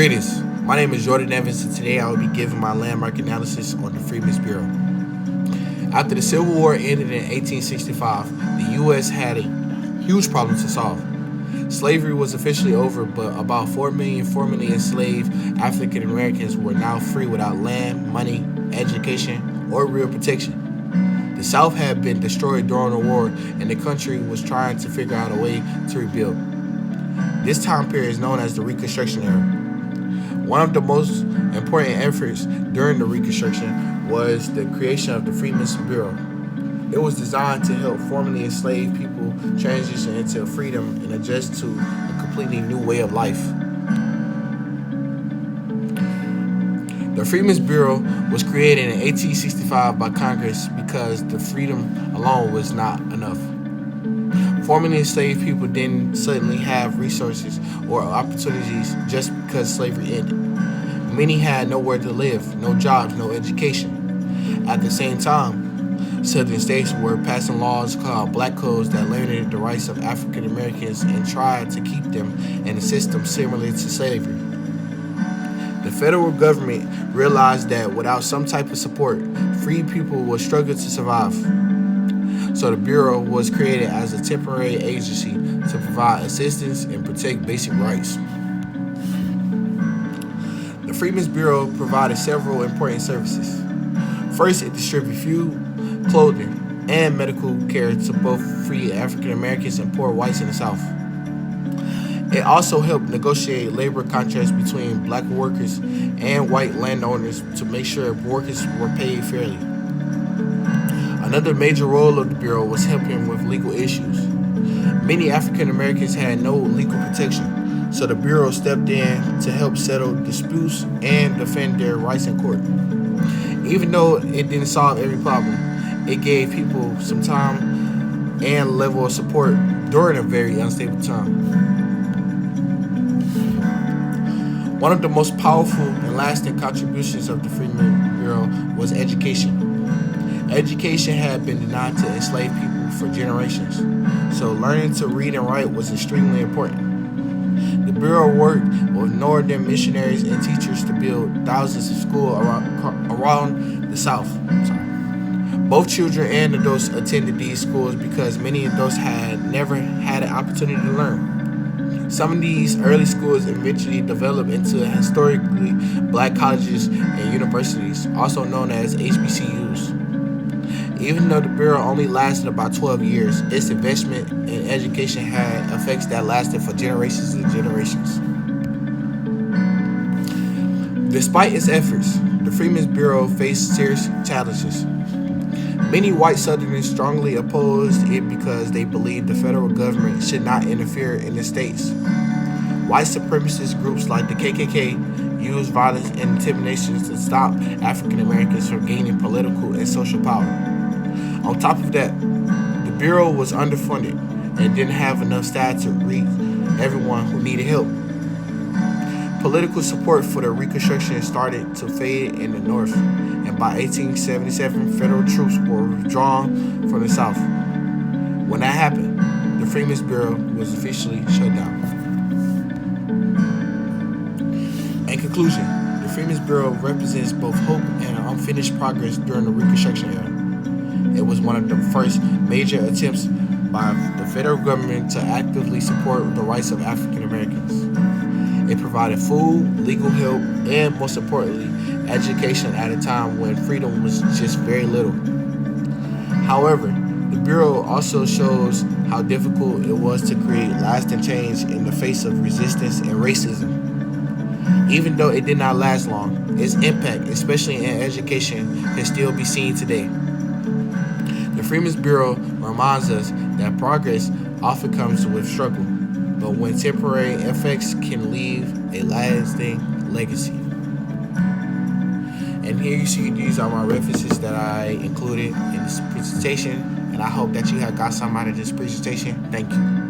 Greetings. My name is Jordan Evans, and today I will be giving my landmark analysis on the Freedmen's Bureau. After the Civil War ended in 1865, the U.S. had a huge problem to solve. Slavery was officially over, but about 4 million formerly enslaved African Americans were now free without land, money, education, or real protection. The South had been destroyed during the war, and the country was trying to figure out a way to rebuild. This time period is known as the Reconstruction era. One of the most important efforts during the Reconstruction was the creation of the Freedmen's Bureau. It was designed to help formerly enslaved people transition into freedom and adjust to a completely new way of life. The Freedmen's Bureau was created in 1865 by Congress because the freedom alone was not enough. Formerly enslaved people didn't suddenly have resources or opportunities just because slavery ended. Many had nowhere to live, no jobs, no education. At the same time, southern states were passing laws called Black Codes that limited the rights of African Americans and tried to keep them in a system similar to slavery. The federal government realized that without some type of support, free people would struggle to survive. So the Bureau was created as a temporary agency to provide assistance and protect basic rights. The Freedmen's Bureau provided several important services. First, it distributed food, clothing, and medical care to both free African Americans and poor whites in the South. It also helped negotiate labor contracts between black workers and white landowners to make sure workers were paid fairly. Another major role of the Bureau was helping with legal issues. Many African Americans had no legal protection, so the Bureau stepped in to help settle disputes and defend their rights in court. Even though it didn't solve every problem, it gave people some time and level of support during a very unstable time. One of the most powerful and lasting contributions of the Freedmen's Bureau was education. Education had been denied to enslaved people for generations, so learning to read and write was extremely important. The Bureau worked with northern missionaries and teachers to build thousands of schools around the South. Both children and adults attended these schools because many adults had never had an opportunity to learn. Some of these early schools eventually developed into historically black colleges and universities, also known as HBCUs. Even though the Bureau only lasted about 12 years, its investment in education had effects that lasted for generations and generations. Despite its efforts, the Freedmen's Bureau faced serious challenges. Many white Southerners strongly opposed it because they believed the federal government should not interfere in the states. White supremacist groups like the KKK used violence and intimidation to stop African Americans from gaining political and social power. On top of that, the Bureau was underfunded and didn't have enough staff to reach everyone who needed help. Political support for the Reconstruction started to fade in the North, and by 1877, federal troops were withdrawn from the South. When that happened, the Freedmen's Bureau was officially shut down. In conclusion, the Freedmen's Bureau represents both hope and unfinished progress during the Reconstruction era. It was one of the first major attempts by the federal government to actively support the rights of African Americans. It provided food, legal help, and most importantly, education at a time when freedom was just very little. However, the Bureau also shows how difficult it was to create lasting change in the face of resistance and racism. Even though it did not last long, its impact, especially in education, can still be seen today. The Freedmen's Bureau reminds us that progress often comes with struggle, but when temporary effects can leave a lasting legacy. And here you see these are my references that I included in this presentation, and I hope that you have got some out of this presentation. Thank you.